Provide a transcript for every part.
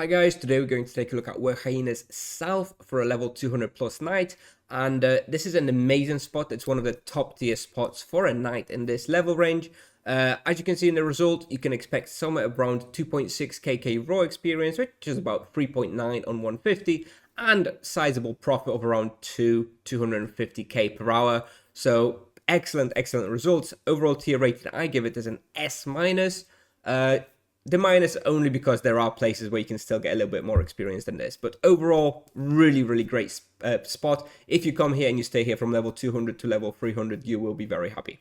Hi guys, today we're going to take a look at Werehyaenas South for a level 200 plus knight, and this is an amazing spot. It's one of the top tier spots for a knight in this level range. As you can see in the result, you can expect somewhere around 2.6 kk raw experience, which is about 3.9 on 150, and sizable profit of around 250k per hour. So excellent results. Overall tier rating, I give it as an S minus. The minus only because there are places where you can still get a little bit more experience than this. But overall, really great spot. If you come here and you stay here from level 200 to level 300, you will be very happy.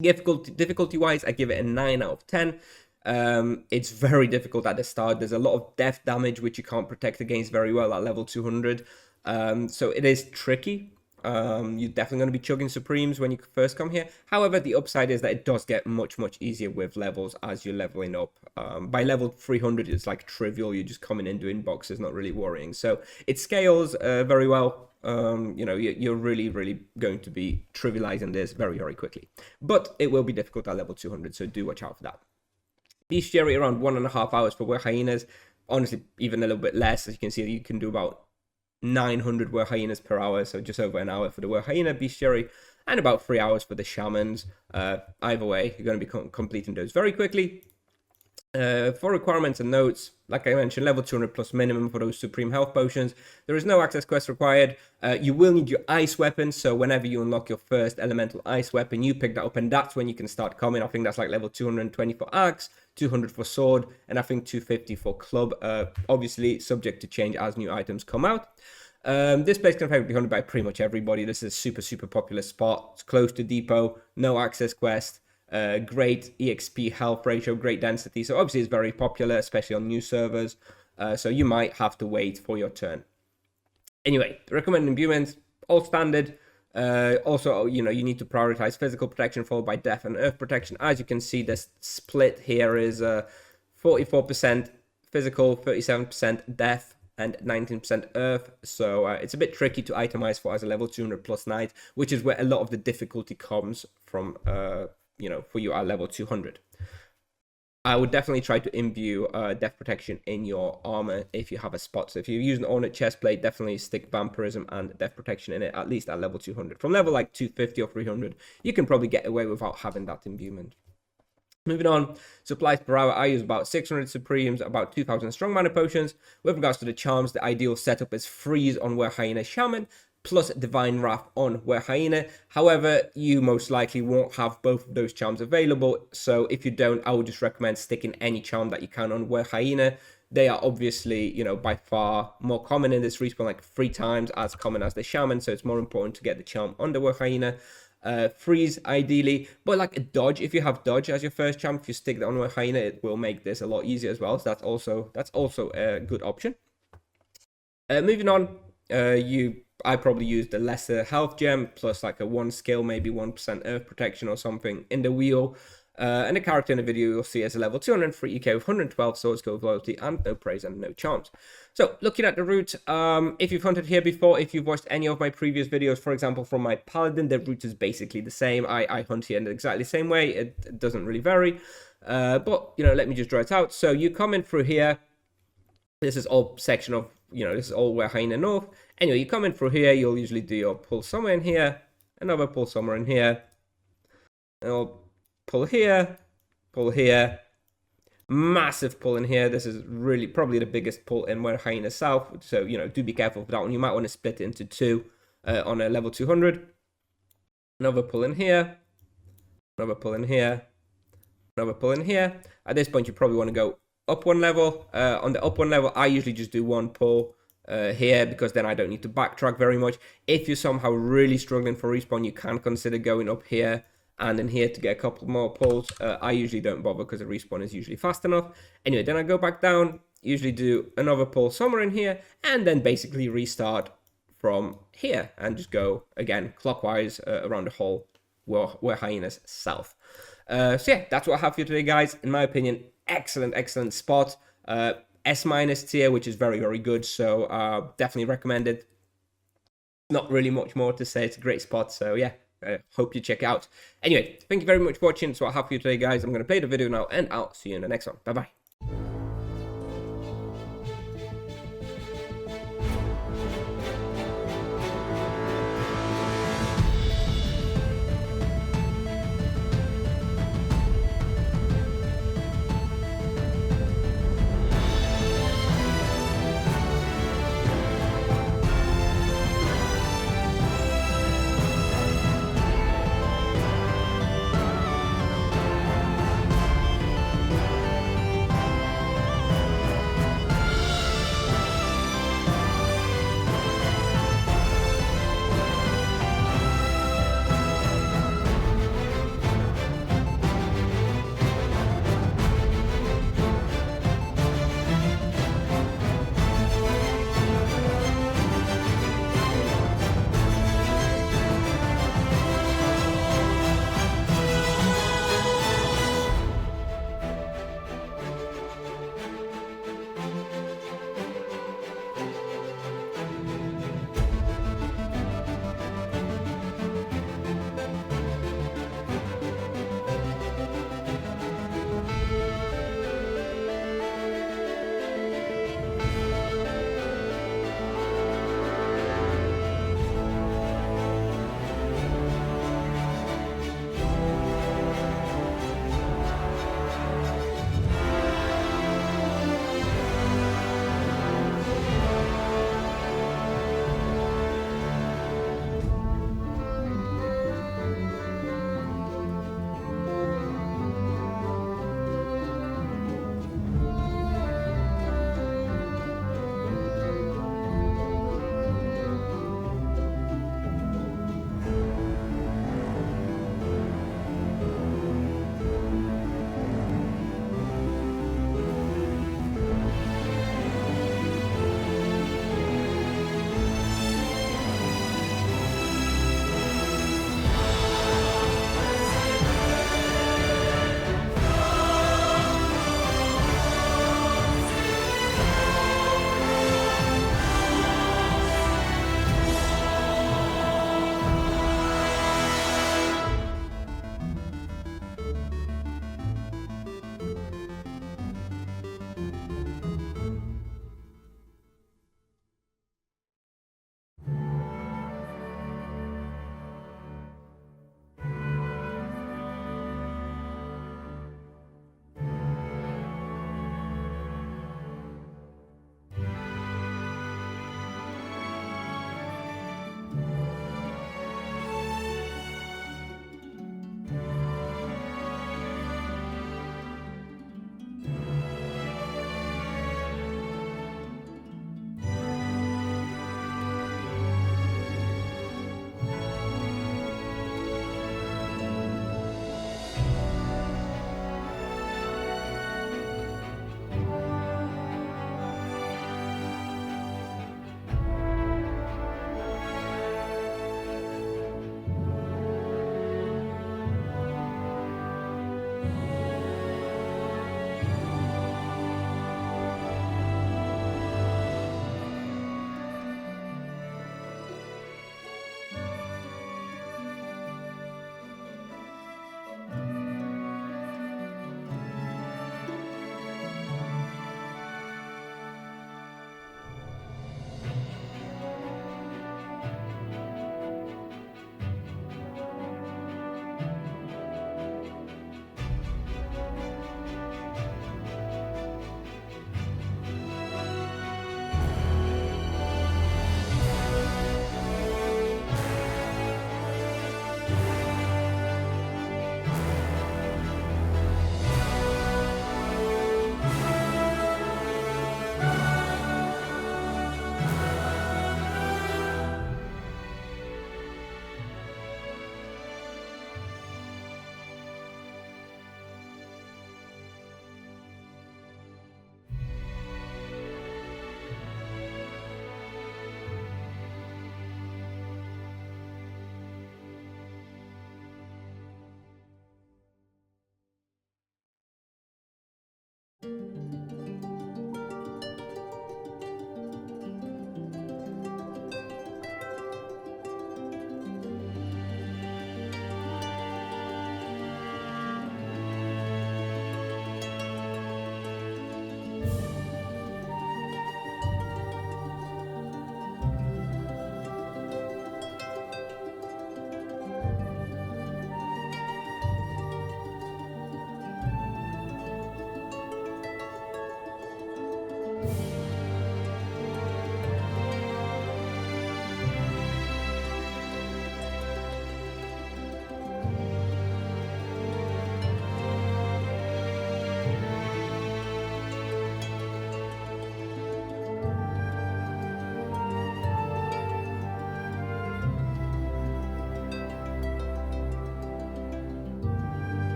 Difficulty-wise, I give it a 9 out of 10. It's very difficult at the start. There's a lot of death damage, which you can't protect against very well at level 200. So it is tricky. You're definitely going to be chugging Supremes when you first come here. However, the upside is that it does get much easier with levels as you're leveling up. By level 300, it's like trivial. You're just coming in doing boxes, not really worrying. So it scales very well. You're really going to be trivializing this very quickly. But it will be difficult at level 200, so do watch out for that. Bestiary around 1.5 hours for Werehyaenas. Honestly, even a little bit less. As you can see, you can do about 900 Werehyaenas per hour, so just over an hour for the Werehyaena bestiary, and about 3 hours for the shamans. Either way, you're going to be completing those very quickly. For requirements and notes, like I mentioned, level 200 plus minimum for those supreme health potions. There is no access quest required. You will need your ice weapon, so whenever you unlock your first elemental ice weapon, you pick that up, and that's when you can start coming. I think that's like level 220 for axe, 200 for sword, and I think 250 for club. Obviously subject to change as new items come out. This place can be hunted by pretty much everybody. This is a super popular spot. It's close to depot, no access quest, great exp health ratio, great density. So obviously it's very popular, especially on new servers. So you might have to wait for your turn. Anyway, recommended imbuements, all standard. Also, you need to prioritize physical protection followed by death and earth protection. As you can see, this split here is 44% physical, 37% death, and 19% earth. So it's a bit tricky to itemize for as a level 200 plus knight, which is where a lot of the difficulty comes from, for you at level 200. I would definitely try to imbue death protection in your armor if you have a spot. So if you're using ornate chestplate, definitely stick vampirism and death protection in it, at least at level 200. From level like 250 or 300, you can probably get away without having that imbuement. Moving on, supplies per hour, I use about 600 Supremes, about 2,000 strong mana potions. With regards to the charms, the ideal setup is freeze on Werehyaena Shaman, plus Divine Wrath on Werehyaena. However, you most likely won't have both of those charms available, so if you don't, I would just recommend sticking any charm that you can on Werehyaena. They are obviously, by far more common in this respawn, like 3 times as common as the Shaman, so it's more important to get the charm on the Werehyaena. Freeze ideally, but like a dodge, if you have dodge as your first charm, if you stick that on Werehyaena, it will make this a lot easier as well. So that's also a good option. Moving on, I probably use the lesser health gem plus like a 1 skill, maybe 1% earth protection or something in the wheel. And the character in the video you'll see as a level 203 EK with 112 sword skill of loyalty and no praise and no charms. So looking at the route, if you've hunted here before, if you've watched any of my previous videos, for example from my paladin, the route is basically the same. I hunt here in exactly the same way. It doesn't really vary, but let me just draw it out. So you come in through here. This is all section of this is all Werehyaena North. Anyway, you come in through here, you'll usually do your pull somewhere in here, another pull somewhere in here, and I'll pull here, massive pull in here. This is really probably the biggest pull in Werehyaena South, so do be careful with that one. You might want to split it into 2 on a level 200. Another pull in here, another pull in here, another pull in here. At this point you probably want to go up 1 level. On the up 1 level, I usually just do 1 pull here, because then I don't need to backtrack very much. If you're somehow really struggling for respawn, you can consider going up here and in here to get a couple more pulls. I usually don't bother because the respawn is usually fast enough. Anyway, then I go back down, usually do another pull somewhere in here, and then basically restart from here and just go again clockwise around the whole Werehyaenas South. So yeah, that's what I have for you today, guys. In my opinion, excellent spot. S minus tier, which is very good. So definitely recommend it. Not really much more to say. It's a great spot. So yeah. Hope you check it out. Anyway, thank you very much for watching. That's what I have for you today, guys. I'm going to play the video now, and I'll see you in the next one. Bye-bye.